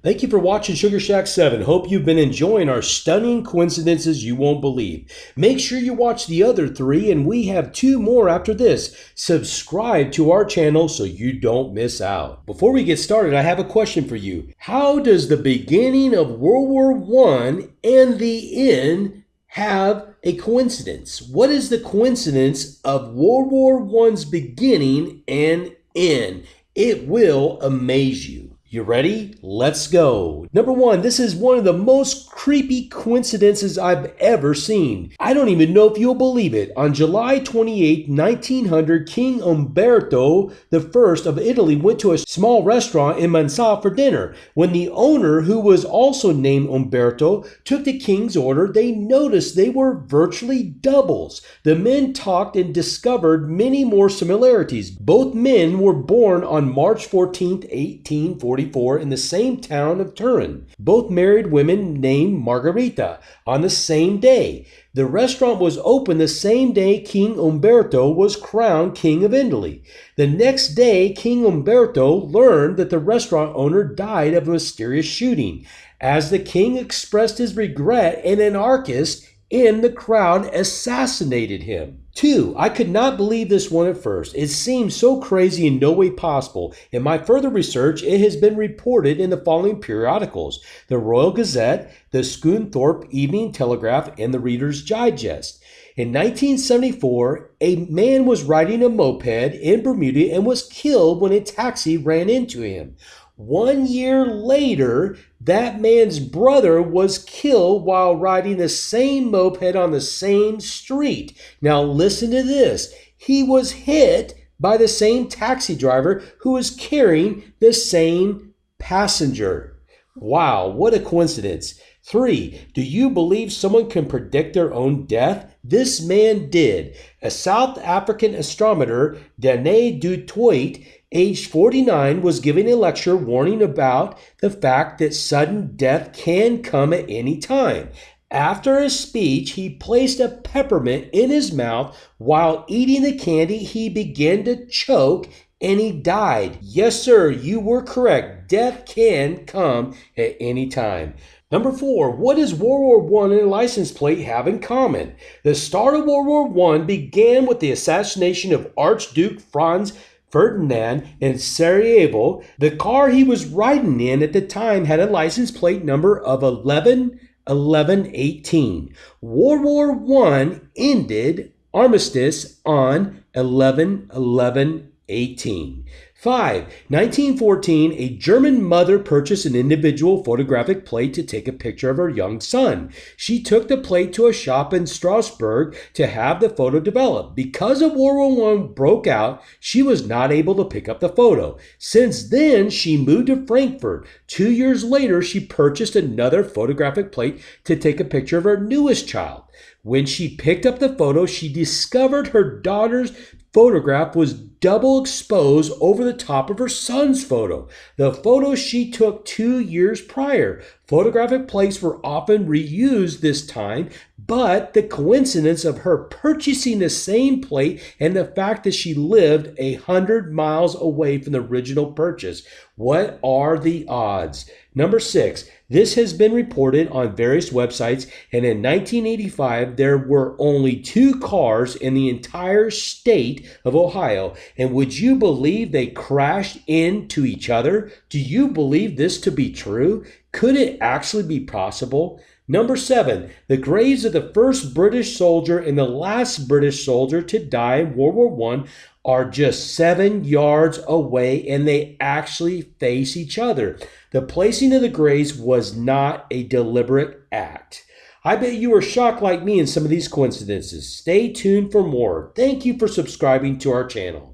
Thank you for watching Sugar Shack 7. Hope you've been enjoying our stunning coincidences you won't believe. Make sure you watch the other 3, and we have 2 more after this. Subscribe to our channel so you don't miss out. Before we get started, I have a question for you. How does the beginning of World War I and the end have a coincidence? What is the coincidence of World War I's beginning and end? It will amaze you. You ready? Let's go. Number 1, this is one of the most creepy coincidences I've ever seen. I don't even know if you'll believe it. On July 28, 1900, King Umberto I of Italy went to a small restaurant in Mansa for dinner. When the owner, who was also named Umberto, took the king's order, they noticed they were virtually doubles. The men talked and discovered many more similarities. Both men were born on March 14, 1844. In the same town of Turin. Both married women named Margherita on the same day. The restaurant was open the same day King Umberto was crowned King of Italy. The next day, King Umberto learned that the restaurant owner died of a mysterious shooting. As the king expressed his regret, an anarchist in the crowd assassinated him. 2, I could not believe this one at first. It seemed so crazy in no way possible. In my further research, it has been reported in the following periodicals: the Royal Gazette, the Scunthorpe Evening Telegraph, and the Reader's Digest. In 1974, a man was riding a moped in Bermuda and was killed when a taxi ran into him. 1 year later, that man's brother was killed while riding the same moped on the same street. Now listen to this. He was hit by the same taxi driver who was carrying the same passenger. Wow, what a coincidence. 3, do you believe someone can predict their own death? This man did. A South African astronomer, Dane du Toit, aged 49, was giving a lecture warning about the fact that sudden death can come at any time. After his speech, he placed a peppermint in his mouth. While eating the candy, he began to choke and he died. Yes, sir, you were correct. Death can come at any time. Number 4, what does World War I and a license plate have in common? The start of World War I began with the assassination of Archduke Franz Ferdinand in Sarajevo. The car he was riding in at the time had a license plate number of 111118. World War I ended armistice on 111118. 5. 1914, a German mother purchased an individual photographic plate to take a picture of her young son. She took the plate to a shop in Strasbourg to have the photo developed. Because of World War I broke out, she was not able to pick up the photo. Since then, she moved to Frankfurt. 2 years later, she purchased another photographic plate to take a picture of her newest child. When she picked up the photo, she discovered her daughter's photograph was double exposed over the top of her son's photo, the photo she took 2 years prior. Photographic plates were often reused this time, but the coincidence of her purchasing the same plate and the fact that she lived 100 miles away from the original purchase. What are the odds? Number 6, this has been reported on various websites, and in 1985, there were only 2 cars in the entire state of Ohio. And would you believe they crashed into each other? Do you believe this to be true? Could it actually be possible? Number 7, the graves of the first British soldier and the last British soldier to die in World War I are just 7 yards away, and they actually face each other. The placing of the graves was not a deliberate act. I bet you are shocked like me in some of these coincidences. Stay tuned for more. Thank you for subscribing to our channel.